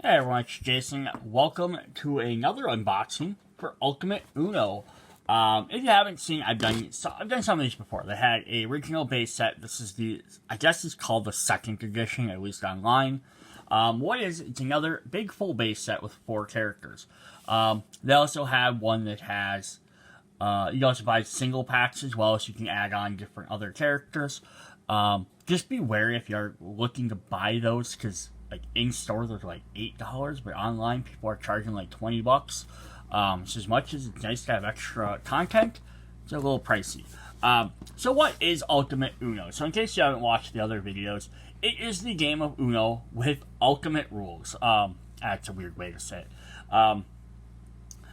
Hey everyone, it's Jason. Welcome to another unboxing for Ultimate Uno. If you haven't seen, I've done some of these before. They had a original base set. This is I guess it's called the second edition, at least online. It's another big full base set with 4 characters. They also have one that has, you also buy single packs as well, so you can add on different other characters. Just be wary if you're looking to buy those, because like in store they're like $8, but online people are charging like $20. So as much as it's nice to have extra content, it's a little pricey. So what is Ultimate Uno? So in case you haven't watched the other videos, it is the game of Uno with ultimate rules. That's a weird way to say it.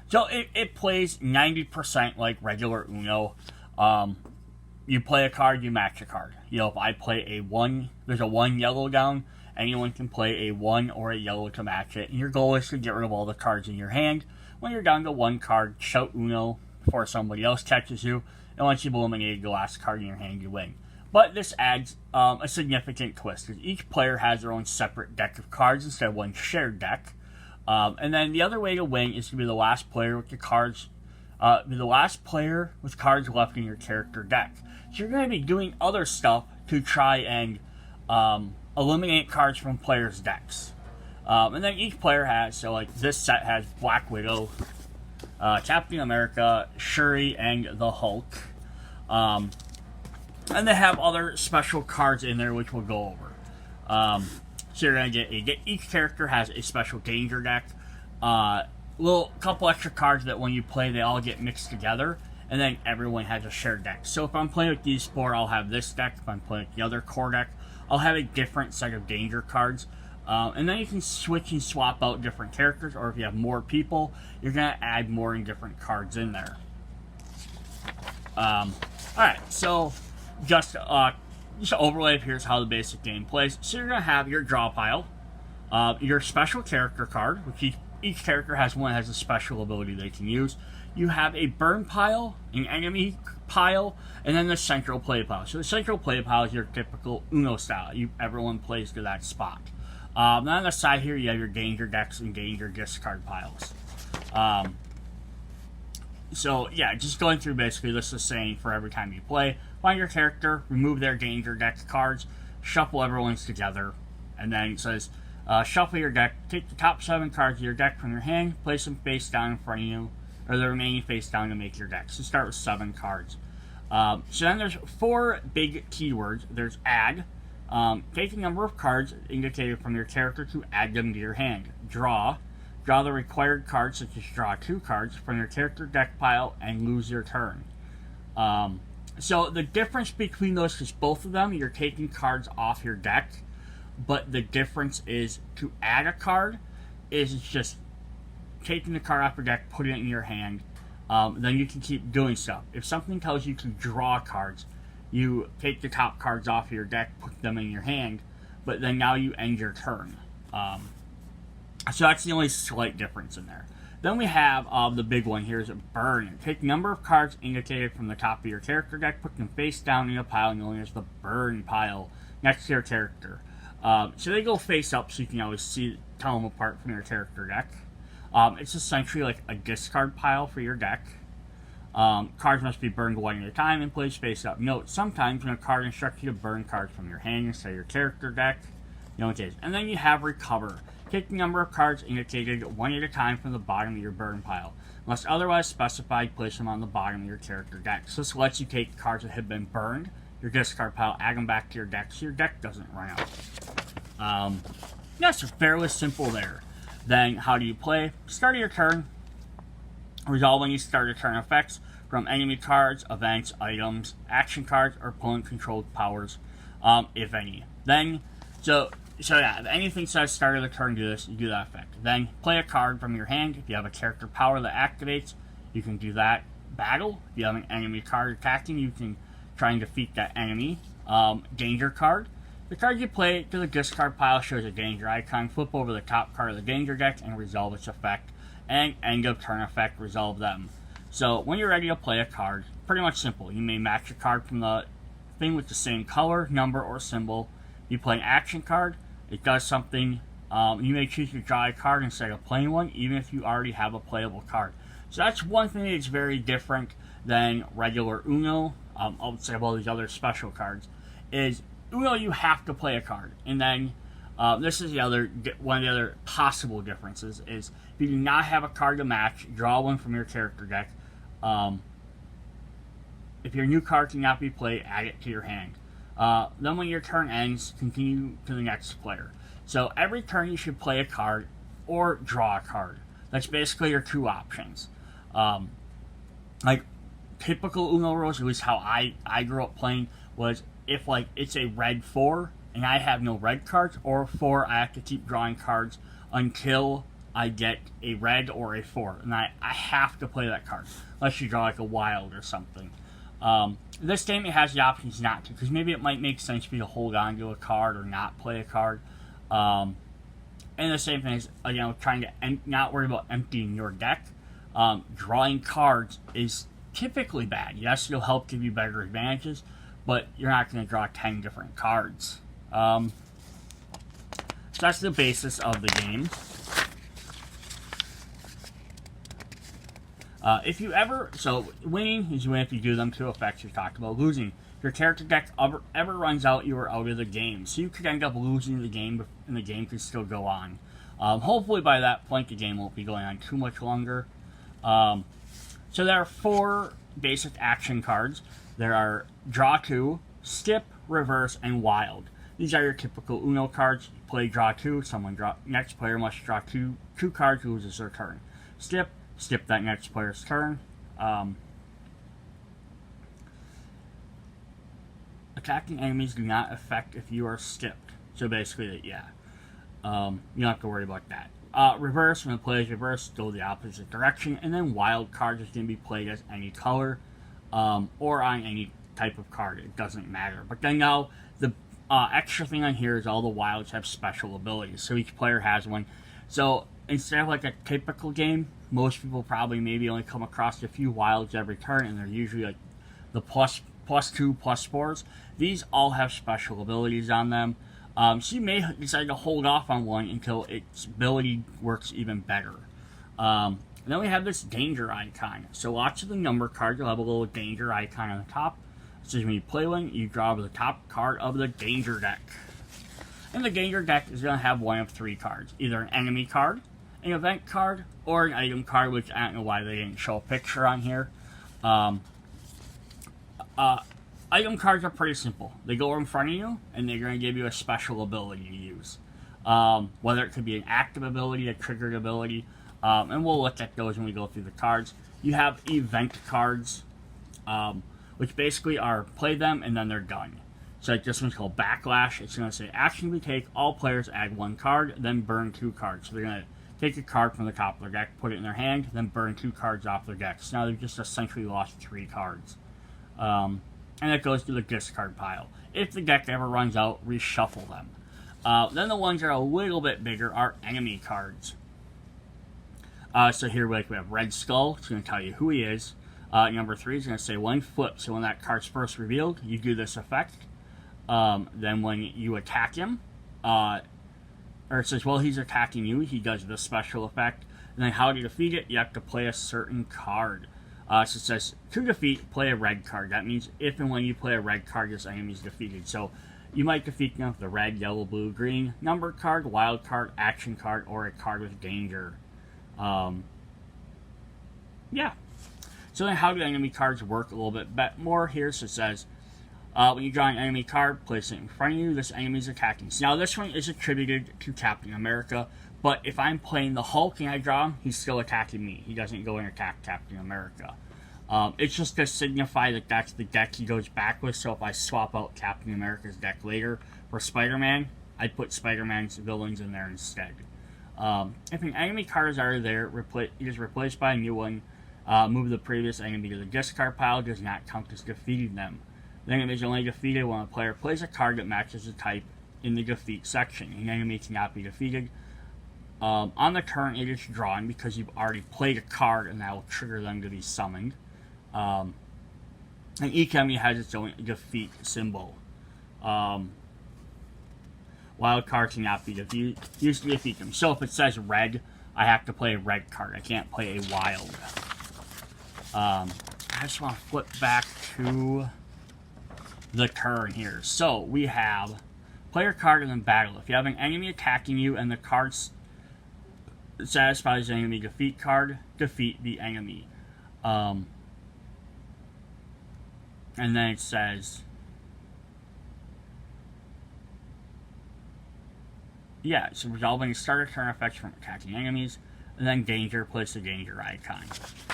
So it plays 90% like regular Uno. You play a card, you match a card. You know, if I play a 1, there's a 1 yellow down, anyone can play a 1 or a yellow to match it. And your goal is to get rid of all the cards in your hand. When you're down to 1 card, shout Uno before somebody else catches you. And once you've eliminated the last card in your hand, you win. But this adds a significant twist, because each player has their own separate deck of cards instead of one shared deck. And then the other way to win is to be the last player with the cards. The last player with cards left in your character deck. So you're going to be doing other stuff to try and eliminate cards from players' decks. And then each player has, so like this set has Black Widow, Captain America, Shuri, and the Hulk. And they have other special cards in there which we'll go over. So you're going to get each character has a special danger deck. Couple extra cards that when you play they all get mixed together, and then everyone has a shared deck. So if I'm playing with these 4, I'll have this deck. If I'm playing with the other core deck, I'll have a different set of danger cards. And then you can switch and swap out different characters, or if you have more people, you're going to add more and different cards in there. Alright, so just an overlay of here's how the basic game plays. So you're going to have your draw pile, your special character card, which each character has one that has a special ability they can use. You have a burn pile, an enemy pile, and then the central play pile. So the central play pile is your typical Uno style. Everyone plays to that spot. Then on the side here, you have your danger decks and danger discard piles. So yeah, just going through basically this is saying for every time you play, find your character, remove their danger deck cards, shuffle everyone's together, and then it says, shuffle your deck, take the top 7 cards of your deck from your hand, place them face down in front of you, or the remaining face down to make your deck. So start with 7 cards. So then there's 4 big keywords. There's add. Take the number of cards indicated from your character to add them to your hand. Draw. Draw the required cards, such as draw 2 cards from your character deck pile and lose your turn. So the difference between those is both of them, you're taking cards off your deck, but the difference is to add a card is just taking the card off your deck, putting it in your hand, then you can keep doing stuff. If something tells you to draw cards, you take the top cards off your deck, put them in your hand, but then now you end your turn. So that's the only slight difference in there. Then we have the big one here is burn. Take number of cards indicated from the top of your character deck, put them face down in a pile known as the burn pile next to your character. So they go face up so you can always tell them apart from your character deck. It's essentially like a discard pile for your deck. Cards must be burned 1 at a time and placed face up. Note, sometimes when a card instructs you to burn cards from your hand instead of your character deck, you know what it is. And then you have recover. Take the number of cards indicated 1 at a time from the bottom of your burn pile. Unless otherwise specified, place them on the bottom of your character deck. So this lets you take cards that have been burned, your discard pile, add them back to your deck so your deck doesn't run out. That's fairly simple there. Then, how do you play? Start of your turn. Resolve any start of turn effects from enemy cards, events, items, action cards, or opponent-controlled powers, if any. Then, so yeah, if anything says start of the turn, do this, you do that effect. Then, play a card from your hand. If you have a character power that activates, you can do that. Battle. If you have an enemy card attacking, you can try and defeat that enemy. Danger card. The card you play to the discard pile shows a danger icon. Flip over the top card of the danger deck and resolve its effect. And end of turn effect, resolve them. So when you're ready to play a card, pretty much simple. You may match a card from the thing with the same color, number, or symbol. You play an action card. It does something You may choose to draw a card instead of playing one, even if you already have a playable card. So that's one thing that's very different than regular Uno. I would say about these other special cards is Uno, you have to play a card, and then this is one of the other possible differences is if you do not have a card to match, draw one from your character deck. If your new card cannot be played, add it to your hand. Then when your turn ends, continue to the next player. So every turn you should play a card or draw a card. That's basically your two options. Like typical Uno rules, at least how I grew up playing, was if like it's a red 4 and I have no red cards, or 4 I have to keep drawing cards until I get a red or a 4, and I have to play that card unless you draw like a wild or something. This game it has the options not to, because maybe it might make sense for you to hold on to a card or not play a card. And the same thing is, again, trying to not worry about emptying your deck. Drawing cards is typically bad. Yes, it'll help give you better advantages, but you're not going to draw 10 different cards. So that's the basis of the game. Winning is when if you do them to effects we talked about. Losing, if your character deck ever runs out, you are out of the game. So you could end up losing the game, and the game could still go on. Hopefully by that point, the game won't be going on too much longer. So there are 4 basic action cards. There are Draw 2, Skip, Reverse, and Wild. These are your typical Uno cards. You play Draw 2, next player must draw two cards, loses their turn. Skip that next player's turn. Attacking enemies do not affect if you are skipped. So basically, yeah. You don't have to worry about that. Reverse, when the player is reversed, go the opposite direction. And then wild cards is going to be played as any color or on any type of card. It doesn't matter. But then now, the extra thing on here is all the wilds have special abilities. So each player has one. So instead of like a typical game, most people probably maybe only come across a few wilds every turn, and they're usually like the +2, +4s. These all have special abilities on them. So you may decide to hold off on one until its ability works even better. And then we have this danger icon. So lots of the number cards will have a little danger icon on the top. So when you play one, you draw the top card of the danger deck. And the danger deck is going to have one of 3 cards. Either an enemy card, an event card, or an item card, which I don't know why they didn't show a picture on here. Item cards are pretty simple. They go in front of you, and they're going to give you a special ability to use. Whether it could be an active ability, a triggered ability, and we'll look at those when we go through the cards. You have event cards, which basically are play them and then they're done. So like this one's called Backlash. It's going to say, action we take, all players add 1 card, then burn 2 cards. So they're going to take a card from the top of their deck, put it in their hand, then burn 2 cards off their deck. So now they've just essentially lost 3 cards. And it goes to the discard pile. If the deck ever runs out, reshuffle them. Then the ones that are a little bit bigger are enemy cards. So here we have Red Skull. It's going to tell you who he is. Number 3 is going to say when flipped. So when that card's first revealed, you do this effect. Then when you attack him, or it says, well, he's attacking you, he does this special effect. And then how to defeat it, you have to play a certain card. So it says, to defeat, play a red card. That means if and when you play a red card, this enemy is defeated. So you might defeat them with the red, yellow, blue, green, number card, wild card, action card, or a card with danger. Yeah. So then how do enemy cards work a little bit more here? So it says, when you draw an enemy card, place it in front of you. This enemy is attacking. So now this one is attributed to Captain America, but if I'm playing the Hulk and I draw him, he's still attacking me. He doesn't go and attack Captain America. It's just to signify that that's the deck he goes back with. So if I swap out Captain America's deck later for Spider-Man, I'd put Spider-Man's villains in there instead. If an enemy card is already there, it is replaced by a new one. Move the previous enemy to the discard pile, does not count as defeating them. The enemy is only defeated when a player plays a card that matches the type in the defeat section. An enemy cannot be defeated. On the turn, it is drawn because you've already played a card, and that will trigger them to be summoned. And each enemy has its own defeat symbol. Wild cards cannot be used to defeat them. So if it says red, I have to play a red card. I can't play a wild. I just want to flip back to the turn here. So we have player card and then battle. If you have an enemy attacking you and the card satisfies the enemy defeat card, defeat the enemy. And then it says, yeah, so resolving starter turn effects from attacking enemies, and then danger, place the danger icon.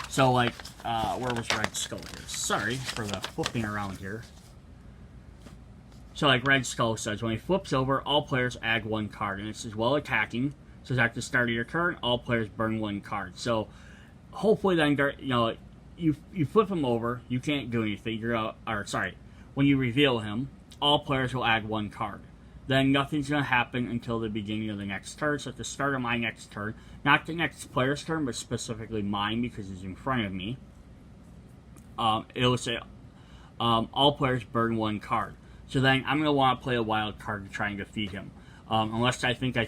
So, like, where was Red Skull here? Sorry for the flipping around here. So, like, Red Skull says, when he flips over, all players add 1 card, and it says, while attacking, so at the start of your turn, all players burn 1 card. So, hopefully then, you know, you flip him over, you can't do anything, when you reveal him, all players will add 1 card. Then nothing's going to happen until the beginning of the next turn. So at the start of my next turn, not the next player's turn, but specifically mine because he's in front of me, it will say all players burn 1 card. So then I'm going to want to play a wild card to try and defeat him, unless I think I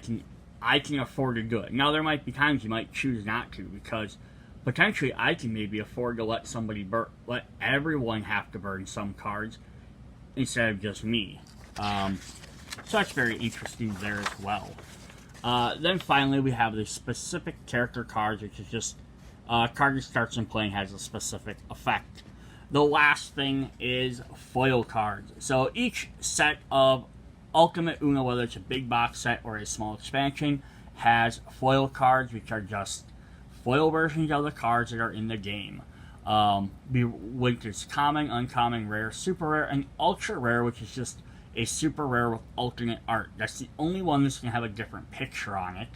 can afford to do it. Now there might be times you might choose not to because potentially I can maybe afford to let let everyone have to burn some cards instead of just me. So that's very interesting there as well. Then finally we have the specific character cards, which is just a card that starts in play and has a specific effect. The last thing is foil cards. So each set of Ultimate Uno, whether it's a big box set or a small expansion, has foil cards, which are just foil versions of the cards that are in the game. Which is common, uncommon, rare, super rare, and ultra rare, which is just a super rare with alternate art. That's the only one that's going to have a different picture on it.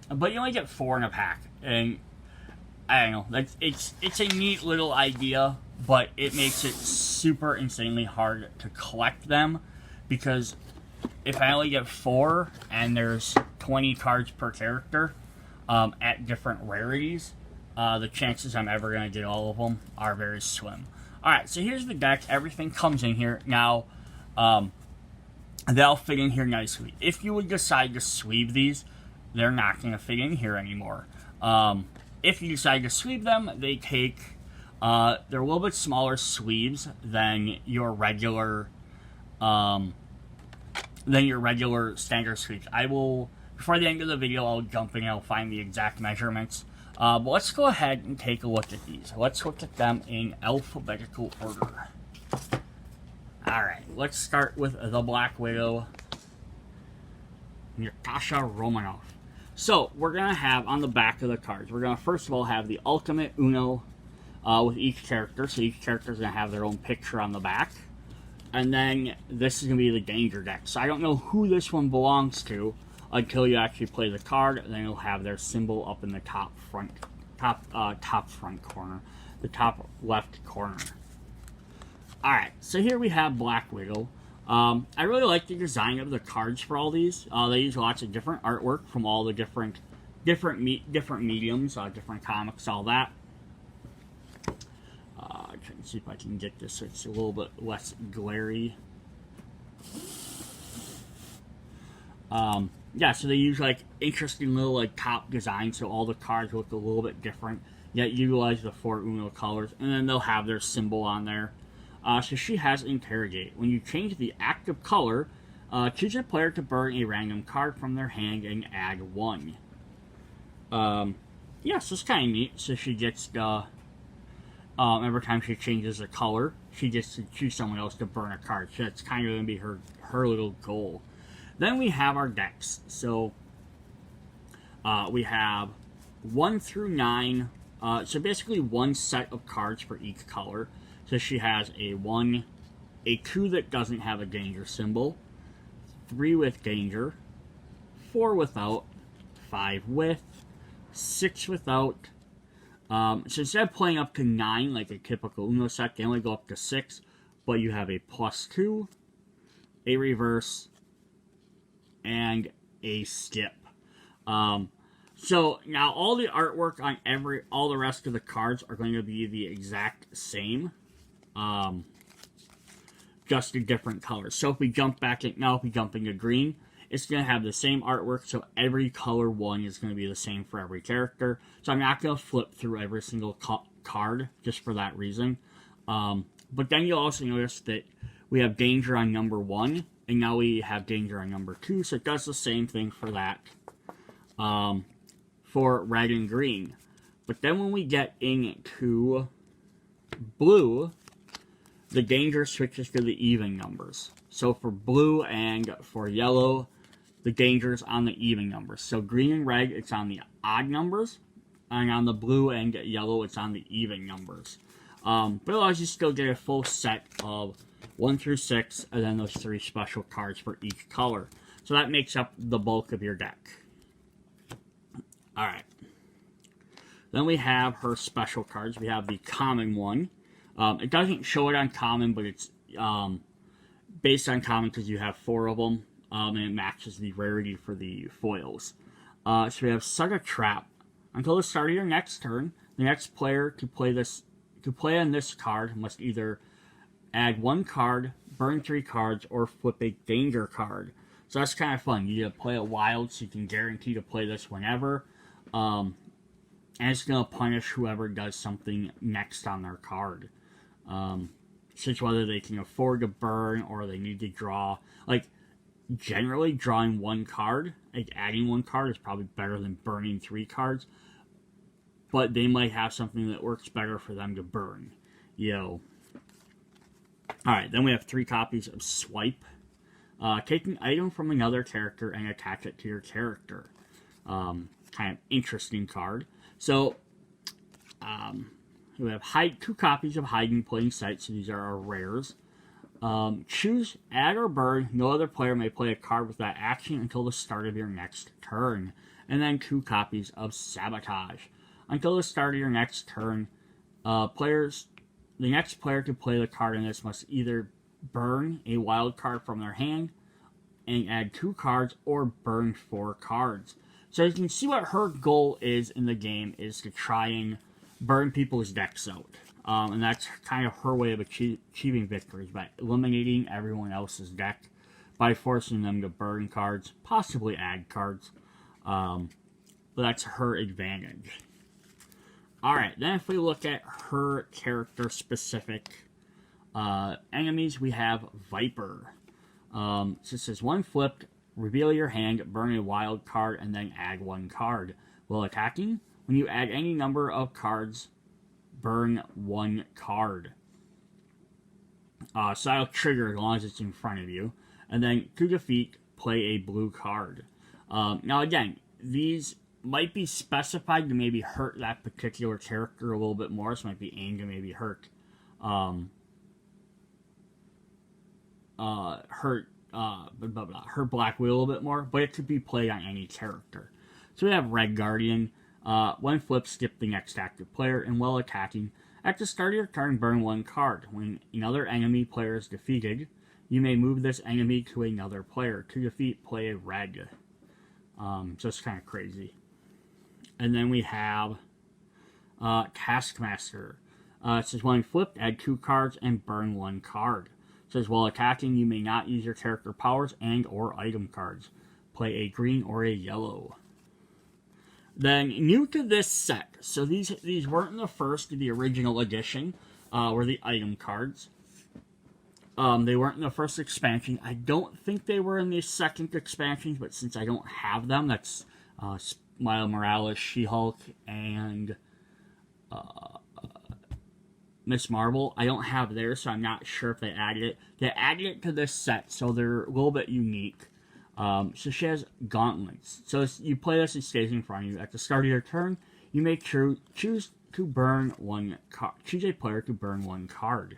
But you only get 4 in a pack. And I don't know. It's a neat little idea, but it makes it super insanely hard to collect them. Because if I only get 4 and there's 20 cards per character at different rarities, the chances I'm ever going to get all of them are very slim. Alright, so here's the deck. Everything comes in here. Now, they'll fit in here nicely. If you would decide to sleeve these, they're not going to fit in here anymore. If you decide to sleeve them, they take... they're a little bit smaller sleeves than your regular... standard sleeves. I will... Before the end of the video, I'll jump in and I'll find the exact measurements. But let's go ahead and take a look at these. Let's look at them in alphabetical order. Alright, let's start with the Black Widow, Natasha Romanoff. So, we're going to have on the back of the cards, we're going to first of all have the Ultimate Uno with each character. So each character is going to have their own picture on the back. And then this is going to be the Danger deck. So I don't know who this one belongs to until you actually play the card, and then you'll have their symbol up in the top front corner, the top left corner. Alright, so here we have Black Widow. I really like the design of the cards for all these. They use lots of different artwork from all the different mediums, different comics, all that. I'm trying to see if I can get this so it's a little bit less glary. Yeah, so they use like interesting little like top designs, so all the cards look a little bit different, yet utilize the 4 Uno colors, and then they'll have their symbol on there. So she has Interrogate. When you change the active color, choose a player to burn a random card from their hand and add 1. Yeah, so it's kind of neat. So she gets the every time she changes the color, she gets to choose someone else to burn a card. So that's kind of going to be her little goal. Then we have our decks. So we have 1 through 9. So basically one set of cards for each color. So she has a 1, a 2 that doesn't have a danger symbol, 3 with danger, 4 without, 5 with, 6 without. So instead of playing up to 9 like a typical Uno set, they only go up to 6, but you have a +2, a reverse, and a skip. So now all the artwork on all the rest of the cards are going to be the exact same. just a different color. So if we jump back in, now if we jump into green, it's going to have the same artwork, so every color one is going to be the same for every character. So I'm not going to flip through every single card just for that reason. But then you'll also notice that we have danger on number 1, and now we have danger on number 2, so it does the same thing for that for red and green. But then when we get into blue, the danger switches to the even numbers. So for blue and for yellow, the danger is on the even numbers. So green and red, it's on the odd numbers, and on the blue and yellow, it's on the even numbers. But it allows you to still get a full set of 1 through 6, and then those 3 special cards for each color. So that makes up the bulk of your deck. Alright. Then we have her special cards. We have the common one. It doesn't show it on common, but it's based on common because you have 4 of them, and it matches the rarity for the foils. So we have Set a Trap. Until the start of your next turn, the next player to play on this card must either add 1 card, burn 3 cards, or flip a danger card. So that's kind of fun. You play it wild, so you can guarantee to play this whenever. And it's going to punish whoever does something next on their card. Such whether they can afford to burn or they need to draw. Like, generally, drawing 1 card, like adding 1 card is probably better than burning 3 cards. But they might have something that works better for them to burn. Alright, then we have 3 copies of Swipe. Take an item from another character and attach it to your character. Kind of interesting card. So, we have 2 copies of Hiding Playing Sight, so these are our rares. Choose add or burn. No other player may play a card with that action until the start of your next turn. And then 2 copies of Sabotage. Until the start of your next turn, the next player to play the card in this must either burn a wild card from their hand and add 2 cards, or burn 4 cards. So you can see what her goal is in the game is to try and burn people's decks out. And that's kind of her way of achieving victories, by eliminating everyone else's deck, by forcing them to burn cards, possibly add cards. But that's her advantage. Alright, then if we look at her character-specific enemies, we have Viper. So it says, 1 flipped, reveal your hand, burn a wild card, and then add 1 card. While attacking, when you add any number of cards, burn 1 card. So that'll trigger as long as it's in front of you. And then, to defeat, play a blue card. Now again, these might be specified to maybe hurt that particular character a little bit more. So it might be aimed to maybe hurt her Black Widow a little bit more, but it could be played on any character. So we have Red Guardian. 1 flip, skip the next active player, and while attacking, at the start of your turn, burn 1 card. When another enemy player is defeated, you may move this enemy to another player. To defeat, play a red. So it's kind of crazy. And then we have Taskmaster. It says, 1 flipped, add 2 cards, and burn 1 card. It says, while attacking, you may not use your character powers and or item cards. Play a green or a yellow. Then, new to this set, so these weren't in the first of the original edition, were the item cards. They weren't in the first expansion. I don't think they were in the second expansion, but since I don't have them, that's Miles Morales, She-Hulk, and Miss Marvel. I don't have theirs, so I'm not sure if they added it. They added it to this set, so they're a little bit unique. So she has gauntlets. So you play this, it stays in front of you. At the start of your turn, you may choose to burn 1 card. Choose a player to burn 1 card.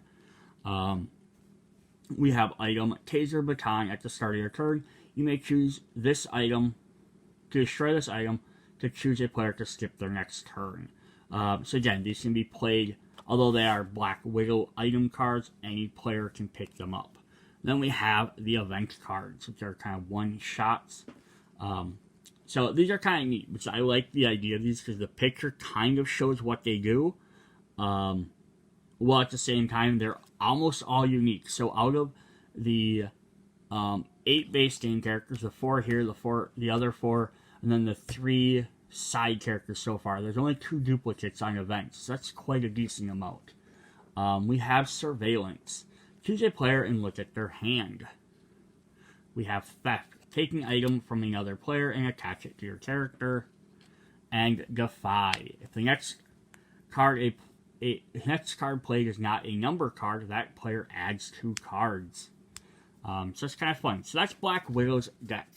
We have item Taser Baton. At the start of your turn, you may choose this item, to destroy this item, to choose a player to skip their next turn. So again, these can be played, although they are Black Widow item cards, any player can pick them up. Then we have the event cards, which are kind of one-shots. So these are kind of neat, because I like the idea of these, because the picture kind of shows what they do. while at the same time they're almost all unique. So out of the 8 base game characters, the 4 here, the other 4, and then the 3 side characters so far, there's only 2 duplicates on events. So that's quite a decent amount. We have Surveillance. Choose a player and look at their hand. We have Theft. Taking an item from another player and attach it to your character. And Defy. If the next card played is not a number card, that player adds 2 cards. So it's kind of fun. So that's Black Widow's deck.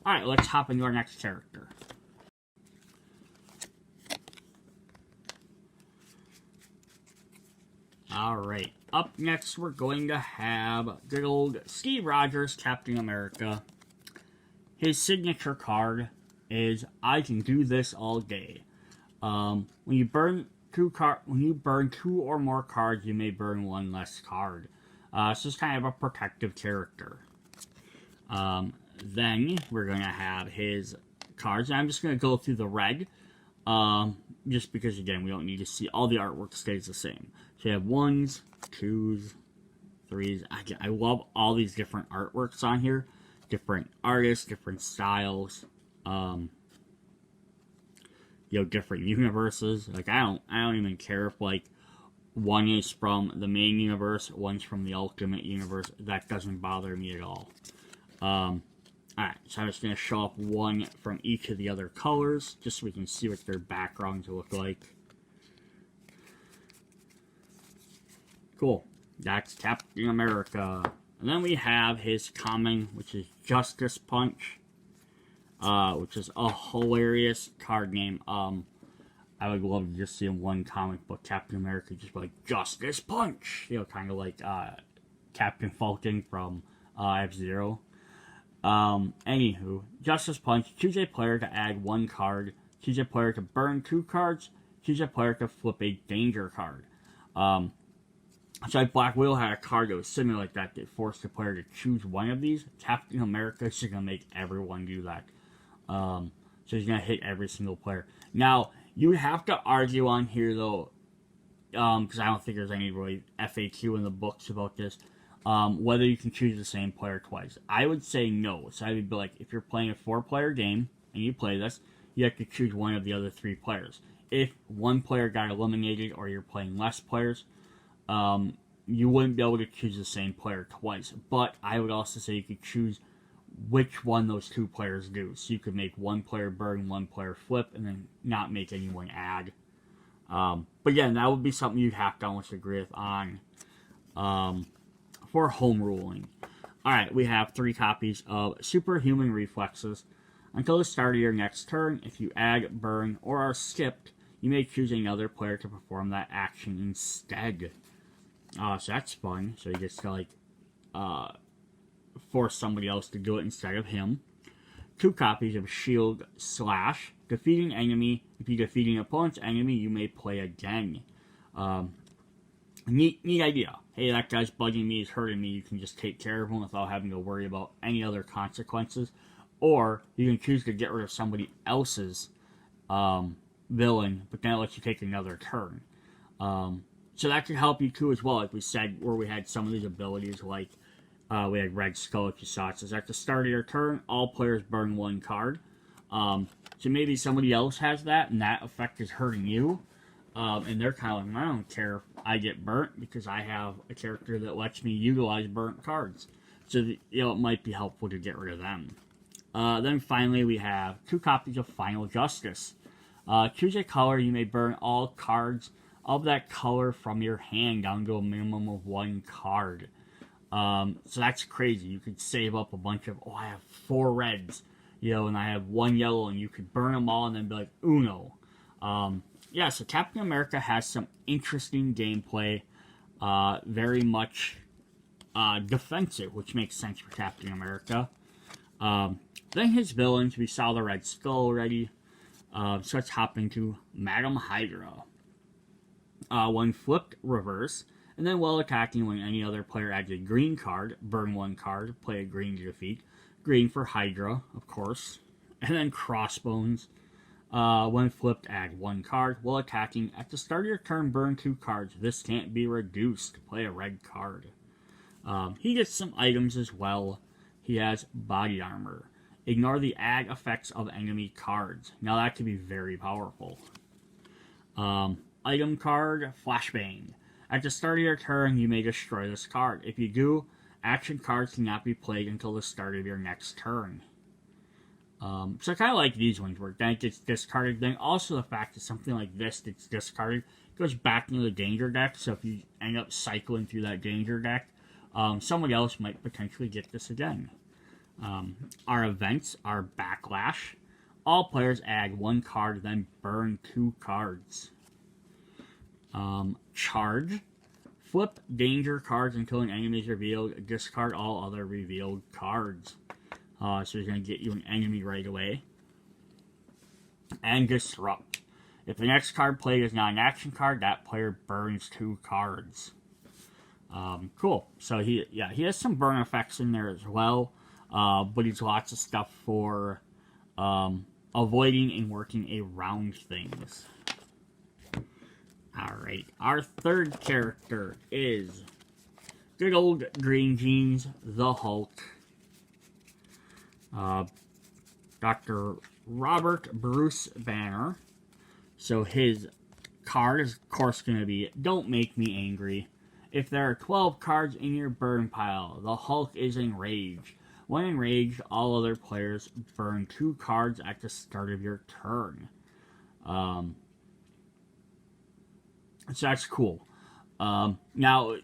Alright, let's hop into our next character. Alright, up next we're going to have good old Steve Rogers, Captain America. His signature card is I can do this all day. When you burn 2 or more cards, you may burn 1 less card. So it's kind of a protective character. Then we're going to have his cards. And I'm just going to go through the red. Just because, again, we don't need to see all the artwork stays the same. So you have 1s, 2s, 3s. I love all these different artworks on here. Different artists, different styles. Different universes. Like, I don't even care if, like, one is from the main universe, one's from the Ultimate Universe. That doesn't bother me at all. Alright, so I'm just going to show up 1 from each of the other colors, just so we can see what their backgrounds look like. Cool. That's Captain America. And then we have his common, which is Justice Punch, which is a hilarious card name. I would love to just see in one comic book Captain America just be like, Justice Punch! Kind of like Captain Falcon from F-Zero. Anywho, Justice Punch, choose a player to add 1 card, choose a player to burn 2 cards, choose a player to flip a danger card. So like Black Widow had a card that was similar like that forced the player to choose one of these. Captain America is going to make everyone do that. So he's going to hit every single player. Now, you have to argue on here, though, because I don't think there's any really FAQ in the books about this, whether you can choose the same player twice. I would say no. So I would be like, if you're playing a 4-player game, and you play this, you have to choose one of the other 3 players. If one player got eliminated, or you're playing less players, you wouldn't be able to choose the same player twice. But I would also say you could choose which one those 2 players do. So you could make 1 player burn, 1 player flip, and then not make anyone add. But again, that would be something you'd have to almost agree with on for home ruling. Alright, we have 3 copies of Superhuman Reflexes. Until the start of your next turn, if you add, burn, or are skipped, you may choose another player to perform that action instead. So that's fun. So you just to force somebody else to do it instead of him. 2 copies of Shield Slash. Defeating enemy. If you defeat an opponent's enemy, you may play again. Neat idea. Hey, that guy's bugging me, he's hurting me. You can just take care of him without having to worry about any other consequences. Or you can choose to get rid of somebody else's villain, but then it lets you take another turn. So that could help you too as well, like we said, where we had some of these abilities, like we had Red Skull, if you saw it. Says at the start of your turn, all players burn 1 card. So maybe somebody else has that, and that effect is hurting you. And they're kind of like, I don't care if I get burnt, because I have a character that lets me utilize burnt cards. So, it might be helpful to get rid of them. Then finally, we have 2 copies of Final Justice. Choose a color. You may burn all cards of that color from your hand down to a minimum of 1 card. So that's crazy. You could save up a bunch of, I have 4 reds, and I have 1 yellow, and you could burn them all and then be like, Uno. Yeah, so Captain America has some interesting gameplay, very much defensive, which makes sense for Captain America. Then his villains, we saw the Red Skull already, so let's hop into Madam Hydra. When flipped, reverse, and then while attacking, when any other player adds a green card, burn 1 card, play a green to defeat. Green for Hydra, of course. And then Crossbones. When flipped, add 1 card. While attacking, at the start of your turn, burn 2 cards. This can't be reduced. Play a red card. He gets some items as well. He has body armor. Ignore the add effects of enemy cards. Now that could be very powerful. Item card, Flashbang. At the start of your turn, you may destroy this card. If you do, action cards cannot be played until the start of your next turn. So I kind of like these ones where that gets discarded. Then also the fact that something like this gets discarded goes back into the danger deck. So if you end up cycling through that danger deck, someone else might potentially get this again. Our events are Backlash. All players add 1 card, then burn 2 cards. Charge. Flip danger cards until an enemy is revealed. Discard all other revealed cards. So he's going to get you an enemy right away. And Disrupt. If the next card played is not an action card, that player burns 2 cards. Cool. So he has some burn effects in there as well. But he's lots of stuff for avoiding and working around things. Alright, our third character is good old Green Jeans, the Hulk. Dr. Robert Bruce Banner. So his card is, of course, going to be Don't Make Me Angry. If there are 12 cards in your burn pile, the Hulk is enraged. When enraged, all other players burn 2 cards at the start of your turn. So that's cool. Now,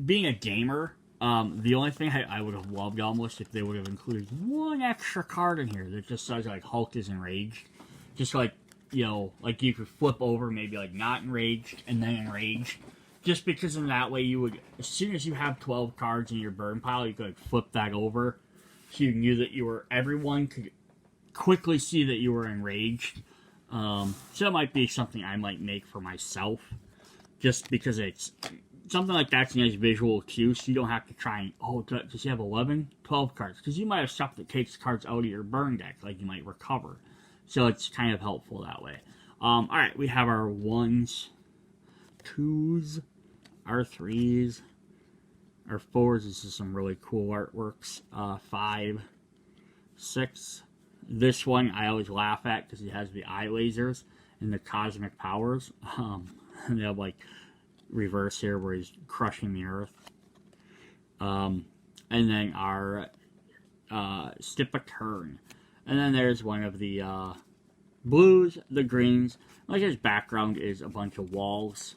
being a gamer, the only thing I would have loved almost if they would have included 1 extra card in here that just says like Hulk is enraged. Just like, you know, like you could flip over maybe like not enraged and then enraged. Just because in that way you would, as soon as you have 12 cards in your burn pile, you could like, flip that over. So you knew that you were, everyone could quickly see that you were enraged. So that might be something I might make for myself. Just because it's, something like that's a nice visual cue, so you don't have to try and, oh, does he have 11? 12 cards. Because you might have stuff that takes cards out of your burn deck, like you might recover. So it's kind of helpful that way. Alright, we have our 1s, 2s, our 3s, our 4s. This is some really cool artworks. 5, 6. This one I always laugh at because it has the eye lasers and the cosmic powers. And they have like reverse here where he's crushing the earth. And then our Stip a Turn. And then there's one of the blues, the greens. Like his background is a bunch of walls.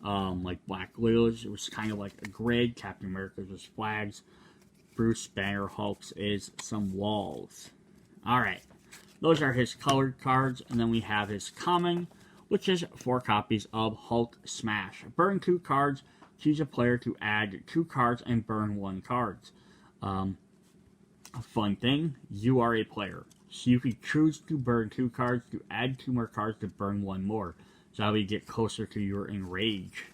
Like Black Widows. It was kind of like a grid. Captain America's was flags. Bruce Banner Hulk's is some walls. Alright. Those are his colored cards. And then we have his common, which is 4 copies of Hulk Smash. Burn 2 cards. Choose a player to add 2 cards and burn 1 card. A fun thing, you are a player. So you can choose to burn 2 cards, to add 2 more cards, to burn 1 more. So that way you get closer to your enrage.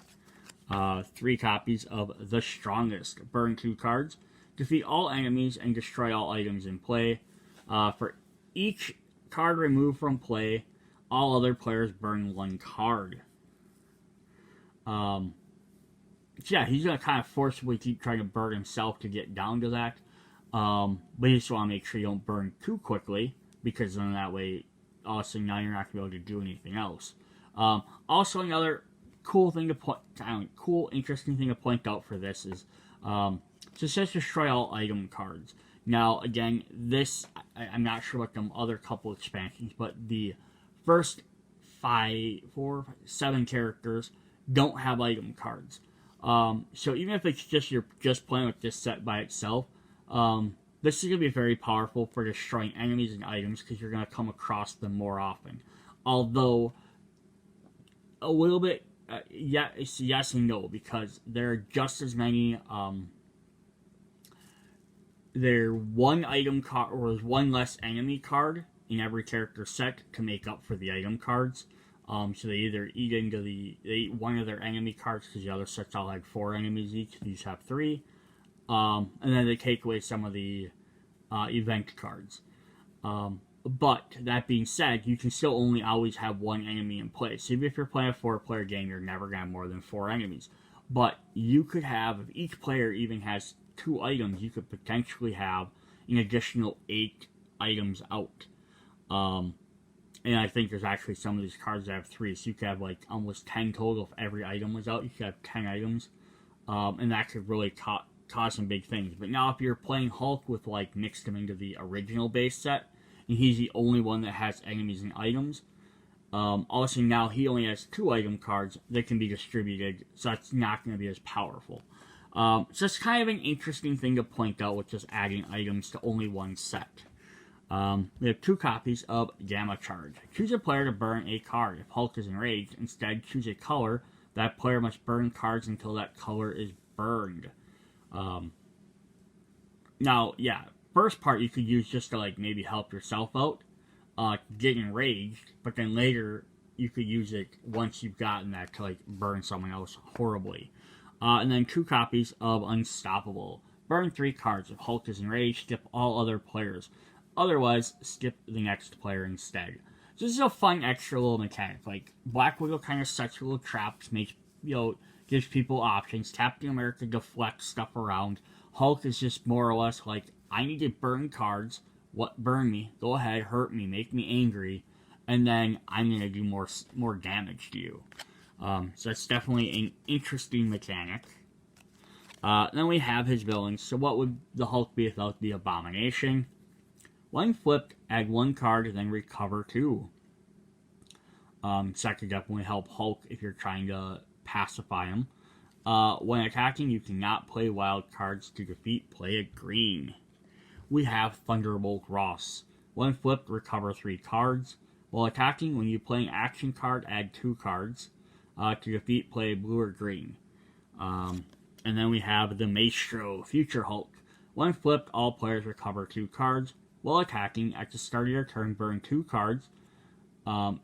3 copies of The Strongest. Burn 2 cards. Defeat all enemies and destroy all items in play. For each card removed from play, all other players burn 1 card. So yeah, he's going to kind of forcibly keep trying to burn himself to get down to that. But you just want to make sure you don't burn too quickly, because then that way, all of a sudden now you're not going to be able to do anything else. Also, another cool thing to interesting thing to point out for this is, so it says destroy all item cards. Now, again, this, I'm not sure what the other couple expansions, but the first 7 characters don't have item cards. So even if it's just you're just playing with this set by itself, this is going to be very powerful for destroying enemies and items because you're going to come across them more often. Although, a little bit, yes and no, because there are just as many, there 1 item card, or there's 1 less enemy card in every character set to make up for the item cards. So they either eat into they eat 1 of their enemy cards because the other sets all had 4 enemies each. These have 3. And then they take away some of the event cards. But that being said, you can still only always have one enemy in play. So even if you're playing a 4-player game, you're never going to have more than 4 enemies. But you could have, if each player even has 2 items, you could potentially have an additional 8 items out. And I think there's actually some of these cards that have 3, so you could have like almost 10 total if every item was out. You could have 10 items, and that could really cause some big things. But now if you're playing Hulk with like mixed him into the original base set, and he's the only one that has enemies and items, also now he only has 2 item cards that can be distributed, so that's not going to be as powerful. So it's kind of an interesting thing to point out with just adding items to only one set. We have 2 copies of Gamma Charge. Choose a player to burn a card. If Hulk is enraged, instead choose a color. That player must burn cards until that color is burned. Now, yeah, first part you could use just to like maybe help yourself out, get enraged, but then later you could use it once you've gotten that to like burn someone else horribly. And then 2 copies of Unstoppable. Burn 3 cards. If Hulk is enraged, skip all other players. Otherwise, skip the next player instead. So this is a fun extra little mechanic. Like, Black Widow kind of sets little traps, makes, gives people options. Captain America deflects stuff around. Hulk is just more or less like, I need to burn cards. Burn me. Go ahead, hurt me, make me angry. And then I'm going to do more damage to you. So that's definitely an interesting mechanic. Then we have his villains. So what would the Hulk be without the Abomination? When flipped, add 1 card, then recover 2. So that could definitely help Hulk if you're trying to pacify him. When attacking, you cannot play wild cards to defeat. Play a green. We have Thunderbolt Ross. When flipped, recover 3 cards. While attacking, when you play an action card, add 2 cards. To defeat, play blue or green. And then we have the Maestro, Future Hulk. When flipped, all players recover 2 cards. While attacking, at the start of your turn, burn 2 cards.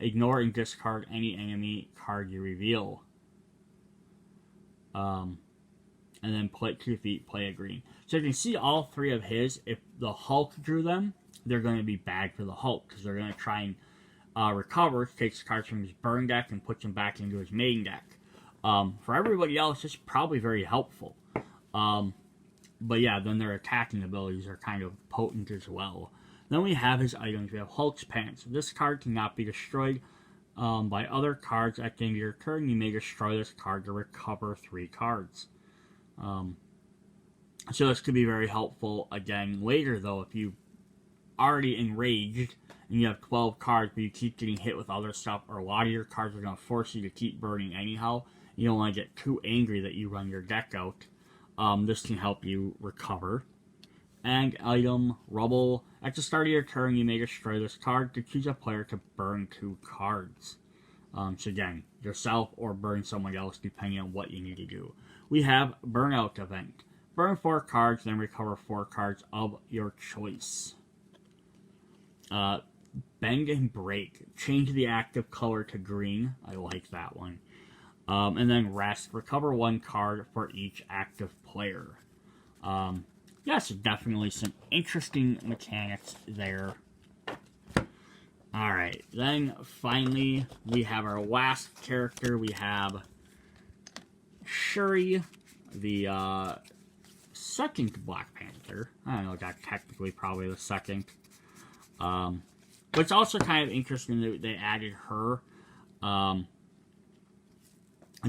Ignore and discard any enemy card you reveal. And then to defeat, play a green. So you can see all 3 of his. If the Hulk drew them, they're going to be bad for the Hulk, because they're going to try and recover, takes cards from his burn deck and puts them back into his main deck. For everybody else, it's probably very helpful. But yeah, then their attacking abilities are kind of potent as well. Then we have his items. We have Hulk's Pants. This card cannot be destroyed by other cards at the end of your turn. You may destroy this card to recover 3 cards. So this could be very helpful again later, though, if you already enraged and you have 12 cards, but you keep getting hit with other stuff, or a lot of your cards are going to force you to keep burning anyhow. You don't want to get too angry that you run your deck out. This can help you recover. And item, Rubble. At the start of your turn, you may destroy this card to choose a player to burn 2 cards. So again, yourself or burn someone else, depending on what you need to do. We have Burnout Event. Burn 4 cards, then recover 4 cards of your choice. Bend and Break. Change the active color to green. I like that one. And then Rest. Recover 1 card for each active player. Yes, definitely some interesting mechanics there. Alright, then finally we have our last character. We have Shuri, the second Black Panther. I don't know, that's technically probably the second. But it's also kind of interesting that they added her.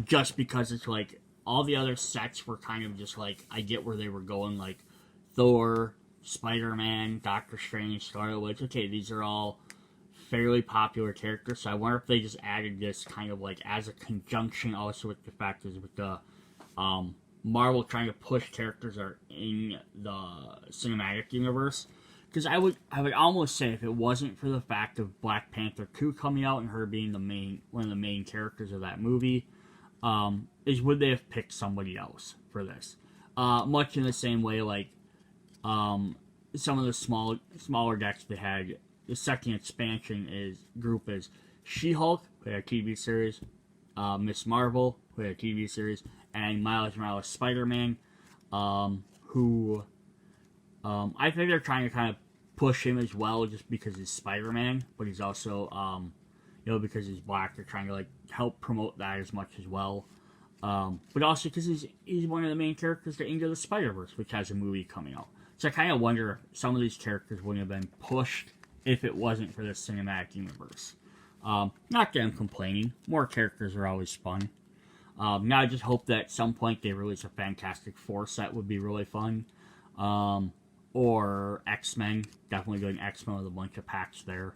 Just because it's like, all the other sets were kind of just like, I get where they were going, like Thor, Spider-Man, Doctor Strange, Scarlet Witch. Okay, these are all fairly popular characters, so I wonder if they just added this kind of like as a conjunction also with the fact is with the Marvel trying to push characters that are in the cinematic universe. Because I would almost say if it wasn't for the fact of Black Panther 2 coming out and her being one of the main characters of that movie, would they have picked somebody else for this? Much in the same way, like some of the smaller decks they had. The second expansion group is She-Hulk, who had a TV series, Miss Marvel, who had a TV series, and Miles Morales Spider-Man, who I think they're trying to kind of push him as well, just because he's Spider-Man, but he's also, because he's black, they're trying to like help promote that as much as well. But also because he's one of the main characters to Into the Spider-Verse, which has a movie coming out. So I kind of wonder if some of these characters wouldn't have been pushed if it wasn't for the cinematic universe. Not that I'm complaining. More characters are always fun. Now I just hope that at some point they release a Fantastic Four set would be really fun. Or X-Men. Definitely doing X-Men with a bunch of packs there.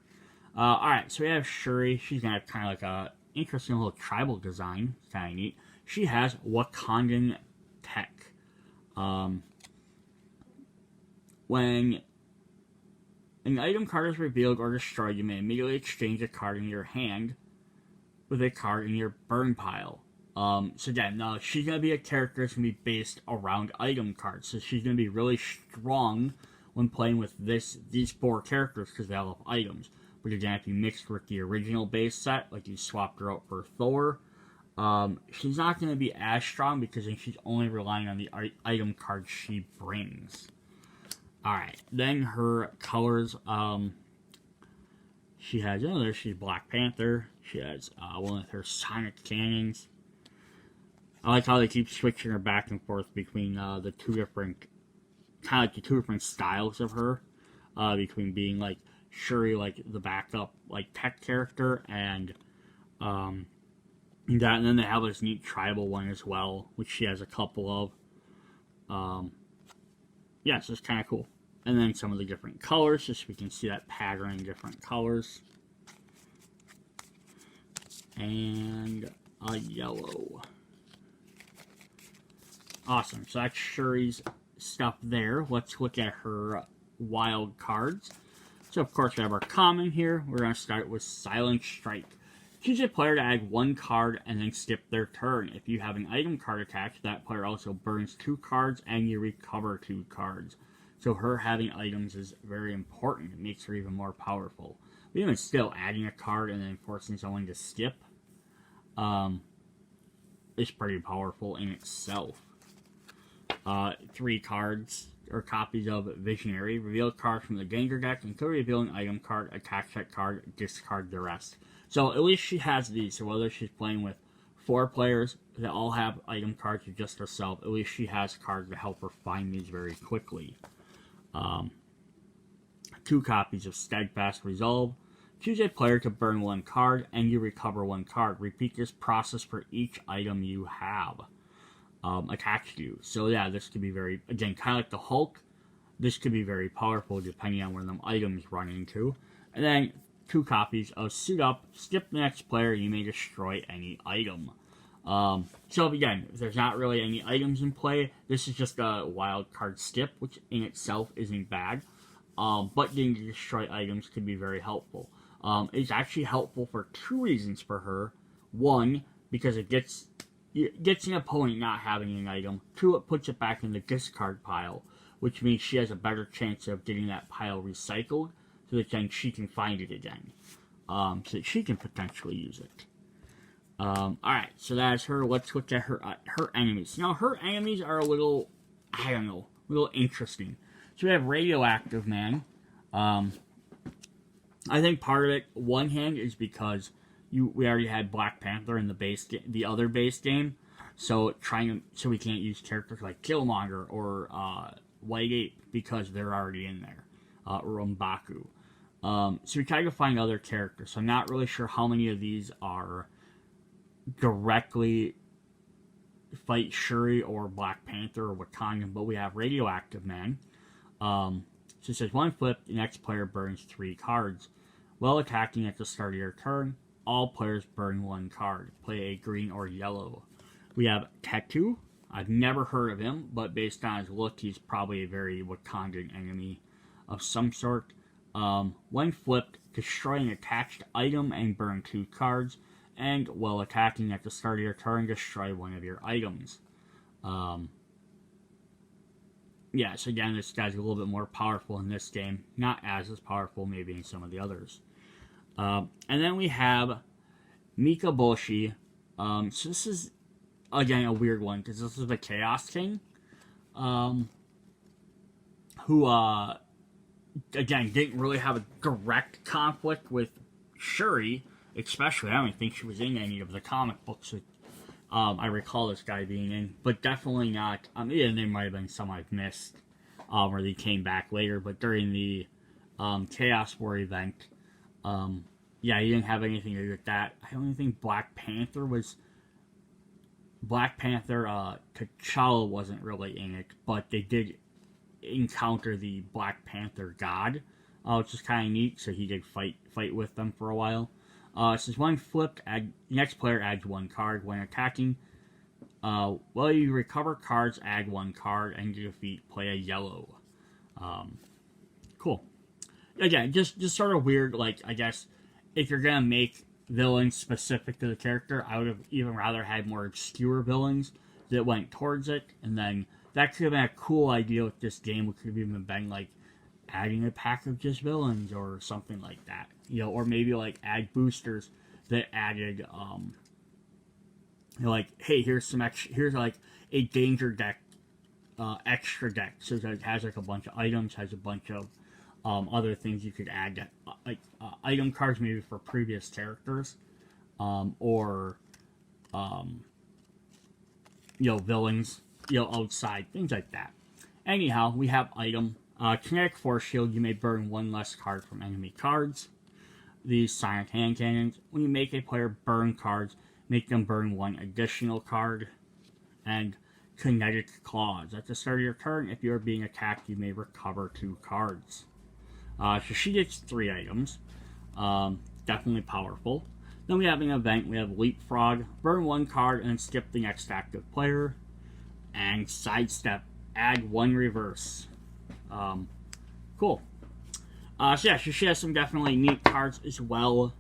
Alright, so we have Shuri. She's going to have kind of like a interesting little tribal design. Kind of neat. She has Wakandan tech. When an item card is revealed or destroyed, you may immediately exchange a card in your hand with a card in your burn pile. So again, she's going to be a character that's going to be based around item cards. So she's going to be really strong when playing with these 4 characters because they all have items. But again, if you mixed with the original base set, like you swapped her out for Thor, she's not going to be as strong because then she's only relying on the item cards she brings. Alright, then her colors, she has, she's Black Panther. She has one of her sonic cannons. I like how they keep switching her back and forth between the two different styles of her. Between being like Shuri, like the backup, like tech character, and and then they have this neat tribal one as well, which she has a couple of. Yeah, so it's kind of cool. And then some of the different colors, just so we can see that pattern in different colors. And a yellow. Awesome. So that's Shuri's stuff there. Let's look at her wild cards. So, of course, we have our common here. We're going to start with Silent Strike. Choose a player to add 1 card and then skip their turn. If you have an item card attached, that player also burns 2 cards and you recover 2 cards. So her having items is very important. It makes her even more powerful. But even still, adding a card and then forcing someone to skip is pretty powerful in itself. 3 cards or copies of Visionary. Reveal cards from the Ganger deck. Until revealing item card, attach that card, discard the rest. So at least she has these. So whether she's playing with 4 players that all have item cards or just herself, at least she has cards to help her find these very quickly. 2 copies of Steadfast Resolve. Choose a player to burn 1 card, and you recover 1 card. Repeat this process for each item you have attached to you. So yeah, this could be very, again, kind of like the Hulk. This could be very powerful depending on where them items run into. And then 2 copies of Suit Up. Skip the next player, you may destroy any item. So again, if there's not really any items in play, this is just a wild card skip, which in itself isn't bad. But getting to destroy items could be very helpful. It's actually helpful for 2 reasons for her. 1, because it gets an opponent not having an item. 2, it puts it back in the discard pile, which means she has a better chance of getting that pile recycled, so that then she can find it again. So that she can potentially use it. Alright, so that's her. Let's look at her enemies. Now, her enemies are a little, a little interesting. So we have Radioactive Man. I think part of it, one hand, is because we already had Black Panther in the other base game, so we can't use characters like Killmonger or White Ape because they're already in there, or M'Baku. So we tried to find other characters. So I'm not really sure how many of these are directly fight Shuri or Black Panther or Wakandan, but we have Radioactive Man. So it says, 1 flip, the next player burns 3 cards. While attacking at the start of your turn, all players burn 1 card. Play a green or yellow. We have Tetu. I've never heard of him, but based on his look, he's probably a very Wakandan enemy of some sort. When flipped, destroy an attached item and burn 2 cards. And while attacking at the start of your turn, destroy 1 of your items. Yeah, so again, this guy's a little bit more powerful in this game. Not as powerful, maybe, in some of the others. And then we have Mikaboshi. So this is, again, a weird one, because this is the Chaos King. Who, again, didn't really have a direct conflict with Shuri, especially. I don't think she was in any of the comic books that I recall this guy being in, but definitely not. Yeah, there might have been some I've missed, where they came back later, but during the Chaos War event, yeah, he didn't have anything to do with that. I don't think Black Panther, T'Challa wasn't really in it, but they did encounter the Black Panther god, which is kind of neat. So he did fight with them for a while. It says when flipped, next player adds one card when attacking. While you recover cards, add one card, and to defeat, play a yellow. Cool. Again, just sort of weird. Like, I guess if you're gonna make villains specific to the character, I would have even rather had more obscure villains that went towards it, and then that could have been a cool idea with this game. It could have even been like adding a pack of just villains or something like that, or maybe like add boosters that added, like, hey, here's like a danger deck, extra deck, so that it has like a bunch of items, has a bunch of other things you could add, like item cards maybe for previous characters, or villains, outside, things like that. Anyhow, we have item. Kinetic Force Shield, you may burn one less card from enemy cards. These Sonic Hand Cannons, when you make a player burn cards, make them burn one additional card. And Kinetic Claws. At the start of your turn, if you are being attacked, you may recover 2 cards. So she gets 3 items. Definitely powerful. Then we have an event. We have Leapfrog. Burn 1 card and skip the next active player. And Sidestep. Add 1 reverse. Cool. So yeah, she has some definitely neat cards as well.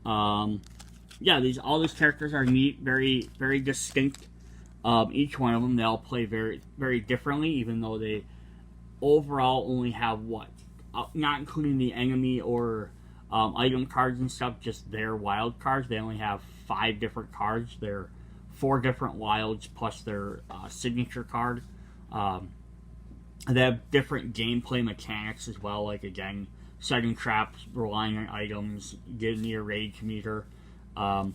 Yeah, all these characters are neat, very, very distinct. Each one of them, they all play very, very differently, even though they overall only have not including the enemy or item cards and stuff, just their wild cards. They only have 5 different cards. They're 4 different wilds plus their signature card. They have different gameplay mechanics as well, like, again, setting traps, relying on items, getting the rage meter. So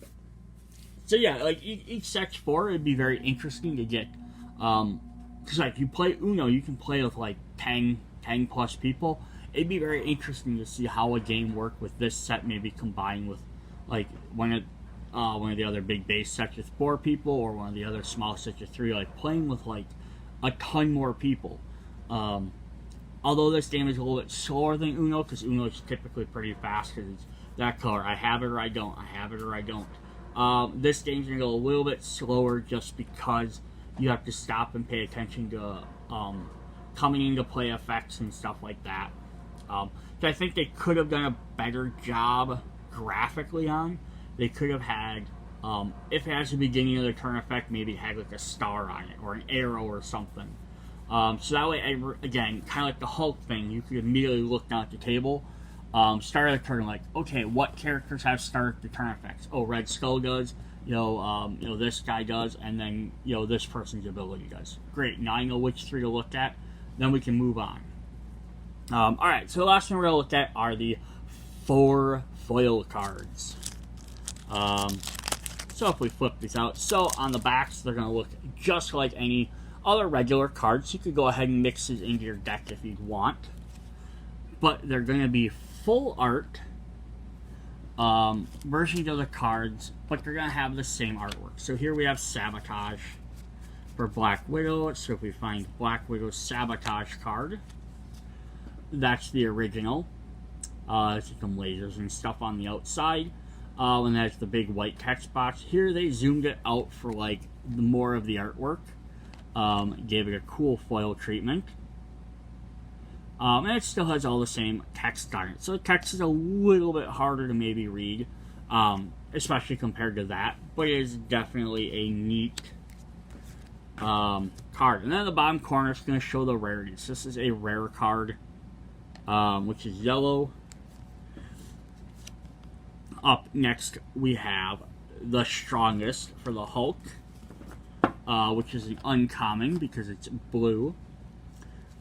yeah, like, each set's 4, it'd be very interesting to get, because, like, you play Uno, you can play with, like, 10 plus people. It'd be very interesting to see how a game worked with this set, maybe combined with, like, one of the other big base sets with 4 people, or one of the other small sets with 3, like, playing with, like, a ton more people. Although this game is a little bit slower than Uno, because Uno is typically pretty fast, because it's that color. I have it or I don't. I have it or I don't. This game's going to go a little bit slower just because you have to stop and pay attention to coming into play effects and stuff like that. So I think they could have done a better job graphically on. They could have had, if it has the beginning of the turn effect, maybe it had like a star on it or an arrow or something. So that way, again, kind of like the Hulk thing, you could immediately look down at the table, start of the turn, like, okay, what characters have start the turn effects? Oh, Red Skull does, this guy does, and then, this person's ability does. Great, now I know which 3 to look at, then we can move on. Alright, so the last thing we're going to look at are the 4 foil cards. So if we flip these out, so on the backs, they're going to look just like any other regular cards. You could go ahead and mix these into your deck if you'd want. But they're going to be full art versions of the cards, but they're going to have the same artwork. So here we have Sabotage for Black Widow. So if we find Black Widow's Sabotage card, that's the original. There's some lasers and stuff on the outside. And that's the big white text box. Here they zoomed it out for like more of the artwork. Gave it a cool foil treatment. And it still has all the same text on it. So the text is a little bit harder to maybe read, especially compared to that. But it is definitely a neat card. And then the bottom corner is going to show the rarities. This is a rare card, which is yellow. Up next, we have the Strongest for the Hulk, which is an uncommon because it's blue.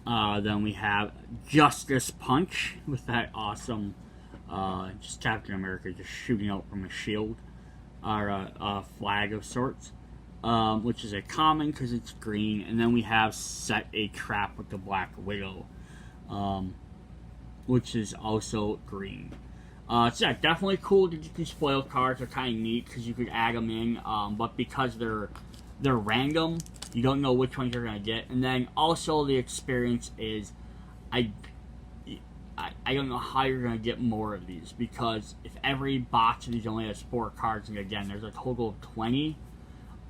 Then we have Justice Punch with that awesome, just Captain America just shooting out from a shield or a flag of sorts, which is a common because it's green. And then we have Set a Trap with the Black Widow, which is also green. So yeah, definitely cool to get these foil cards. They're kind of neat because you could add them in, but because they're random, you don't know which ones you're gonna get. And then also the experience is, I don't know how you're gonna get more of these, because if every box of these only has 4 cards, and again there's a total of 20,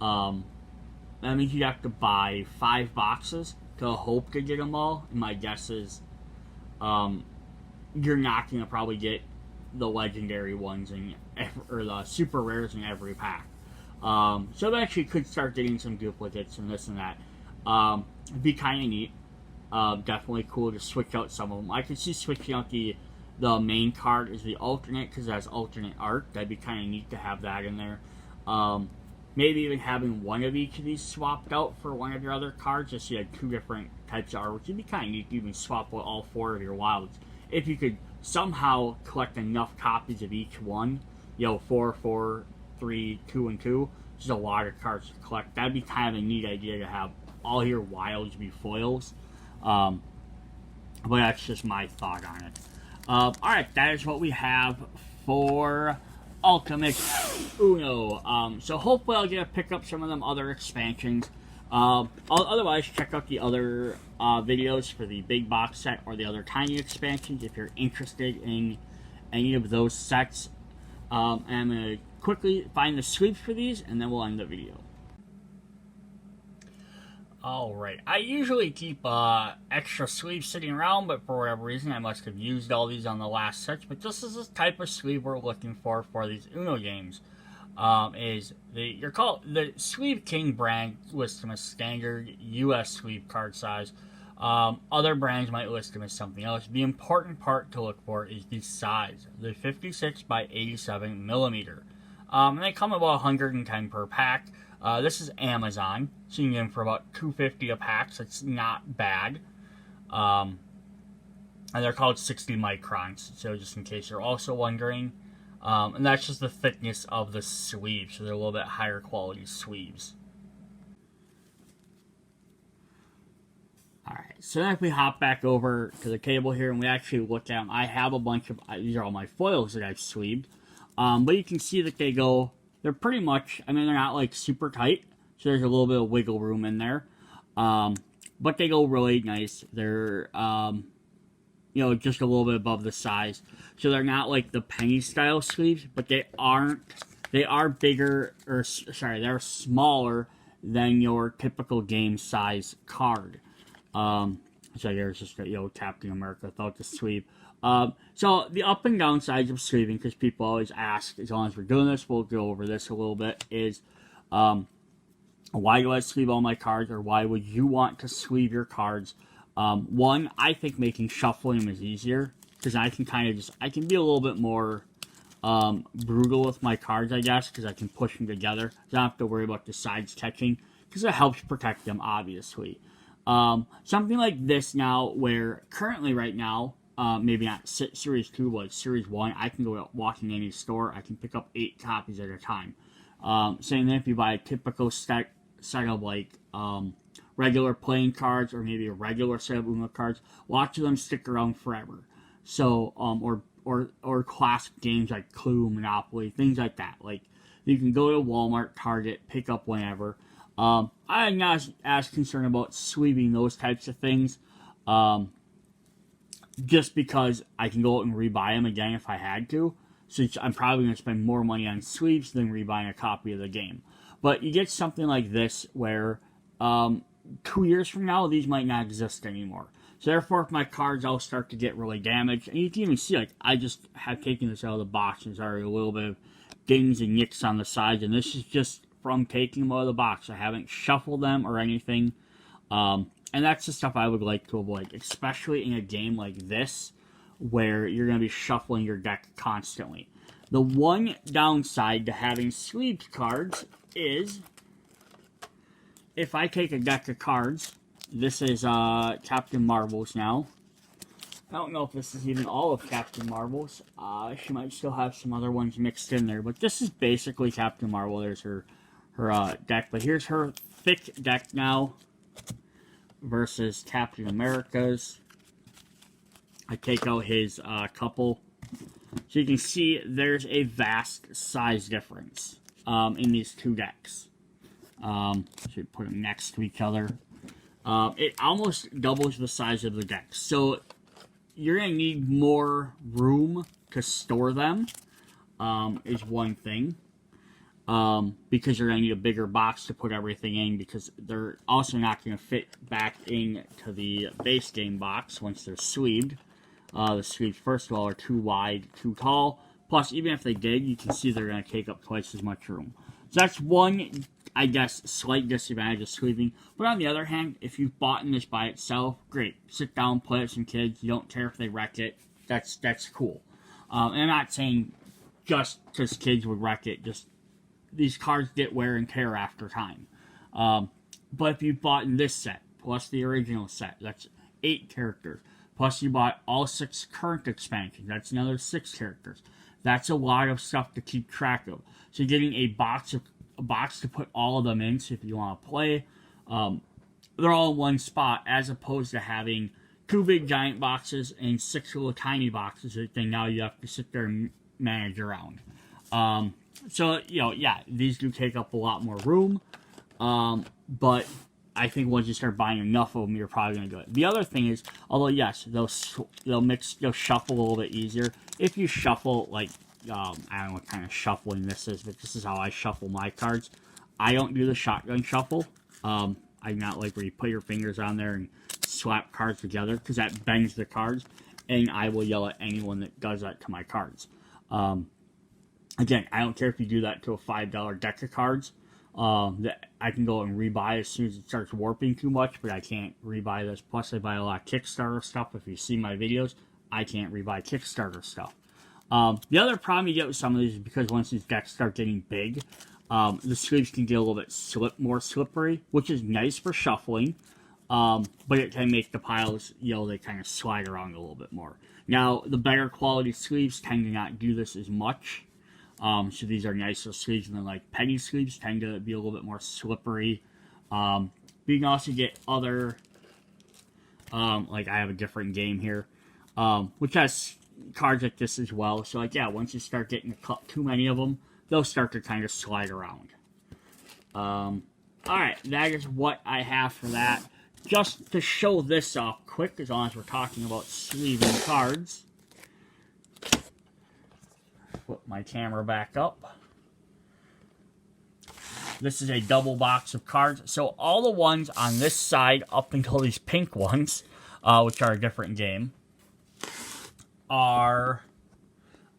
that means you'd have to buy 5 boxes to hope to get them all. And my guess is, you're not gonna probably get the legendary ones or the super rares in every pack. So I actually could start getting some duplicates and this and that. It'd be kind of neat. Definitely cool to switch out some of them. I could see switching out the main card as the alternate, because it has alternate art. That'd be kind of neat to have that in there. Maybe even having one of each of these swapped out for one of your other cards, just so you had 2 different types of art, which would be kind of neat to even swap out all 4 of your wilds. If you could somehow collect enough copies of each one, 4, 4, 3, 2, and 2, which is a lot of cards to collect. That'd be kind of a neat idea to have all your wilds be foils. But that's just my thought on it. Alright, that is what we have for Ultimate Uno. So hopefully I'll get to pick up some of them other expansions. Otherwise, check out the other videos for the big box set or the other tiny expansions if you're interested in any of those sets. And I'm going to quickly find the sleeves for these, and then we'll end the video. Alright, I usually keep extra sleeves sitting around, but for whatever reason I must have used all these on the last set. But this is the type of sleeve we're looking for these Uno games. The Sleeve King brand lists them as standard US sleeve card size. Other brands might list them as something else. The important part to look for is the size. The 56 by 87 millimeter. And they come about 110 per pack. This is Amazon, so you can get them for about $2.50 a pack, so it's not bad. And they're called 60 microns, so just in case you're also wondering. And that's just the thickness of the sleeve, so they're a little bit higher quality sleeves. Alright, so then if we hop back over to the table here and we actually look at them, I have a bunch of, these are all my foils that I've sleeved. But you can see that they're pretty much, they're not like super tight, so there's a little bit of wiggle room in there. But they go really nice. They're, just a little bit above the size. So they're not like the penny style sleeves, but they are bigger, they're smaller than your typical game size card. So there's just Captain America without the sleeve. So the up and down sides of sleeving, because people always ask, as long as we're doing this, we'll go over this a little bit, is why do I sleeve all my cards, or why would you want to sleeve your cards? One, I think making shuffling them is easier, because I can I can be a little bit more brutal with my cards, I guess, because I can push them together. I don't have to worry about the sides catching, because it helps protect them, obviously. Something like this now, where currently right now, maybe not Series 2, but Series 1, I can go walk in any store, I can pick up 8 copies at a time. Same thing if you buy a typical set of regular playing cards, or maybe a regular set of Uno cards, lots of them stick around forever. So, or classic games like Clue, Monopoly, things like that. Like, you can go to Walmart, Target, pick up whenever. I'm not as concerned about sleeving those types of things, just because I can go out and rebuy them again if I had to. So I'm probably going to spend more money on sleeves than rebuying a copy of the game. But you get something like this where 2 years from now, these might not exist anymore. So therefore, if my cards all start to get really damaged, and you can even see, like, I just have taken this out of the box, and there's already a little bit of dings and nicks on the sides, and this is just from taking them out of the box. I haven't shuffled them or anything. And that's the stuff I would like to avoid, especially in a game like this, where you're going to be shuffling your deck constantly. The one downside to having sleeved cards is, if I take a deck of cards This is Captain Marvel's now. I don't know if this is even all of Captain Marvel's. She might still have some other ones mixed in there, but this is basically Captain Marvel. There's her deck, but here's her thick deck now versus Captain America's. I take out his couple. So you can see there's a vast size difference in these two decks. Should put them next to each other. It almost doubles the size of the deck. So you're going to need more room to store them, is one thing. Because you're going to need a bigger box to put everything in, because they're also not going to fit back into the base game box once they're sleeved. The sleeves, first of all, are too wide, too tall. Plus, even if they did, you can see they're going to take up twice as much room. So that's one, I guess, slight disadvantage of sleeving. But on the other hand, if you've bought this by itself, great. Sit down, play with some kids. You don't care if they wreck it. That's cool. And I'm not saying just because kids would wreck it. Just these cards get wear and tear after time. But if you bought in this set, plus the original set, that's 8 characters. Plus you bought all 6 current expansions. That's another 6 characters. That's a lot of stuff to keep track of. So getting a box to put all of them in, so if you want to play, they're all in one spot, as opposed to having 2 big giant boxes and 6 little tiny boxes that then now you have to sit there and manage around. So, you know, yeah, these do take up a lot more room, but I think once you start buying enough of them, you're probably going to do it. The other thing is, although yes, they'll shuffle a little bit easier. If you shuffle, like, I don't know what kind of shuffling this is, but this is how I shuffle my cards. I don't do the shotgun shuffle. I'm not like where you put your fingers on there and slap cards together, because that bends the cards, and I will yell at anyone that does that to my cards. Again, I don't care if you do that to a $5 deck of cards. That I can go and rebuy as soon as it starts warping too much, but I can't rebuy this. Plus, I buy a lot of Kickstarter stuff. If you see my videos, I can't rebuy Kickstarter stuff. The other problem you get with some of these is because once these decks start getting big, the sleeves can get a little bit more slippery, which is nice for shuffling, but it can make the piles, you know, they kind of slide around a little bit more. Now, the better quality sleeves tend to not do this as much. So these are nicer sleeves, and then like penny sleeves tend to be a little bit more slippery. But you can also get other, like I have a different game here, which has cards like this as well. So like, yeah, once you start getting too many of them, they'll start to kind of slide around. Alright, that is what I have for that. Just to show this off quick, as long as we're talking about sleeving cards. Put my camera back up. This is a double box of cards. So all the ones on this side, up until these pink ones, which are a different game, are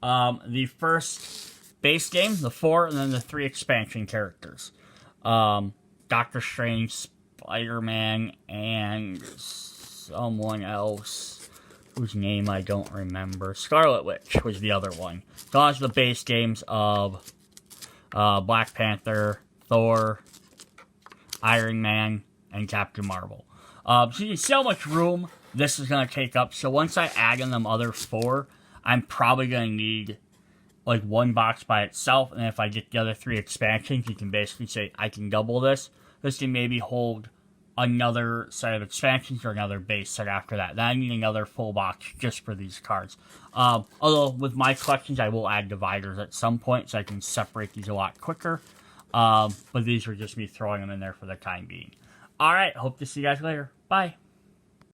the first base game, the 4, and then the 3 expansion characters. Doctor Strange, Spider-Man, and someone else whose name I don't remember. Scarlet Witch was the other one. Those are the base games of Black Panther, Thor, Iron Man, and Captain Marvel. So you can see how much room this is going to take up. So once I add in them other 4, I'm probably going to need like 1 box by itself. And if I get the other 3 expansions, you can basically say I can double this. This can maybe hold another set of expansions or another base set after that. Then I need another full box just for these cards. Although with my collections, I will add dividers at some point so I can separate these a lot quicker. But these are just me throwing them in there for the time being. Alright, hope to see you guys later. Bye.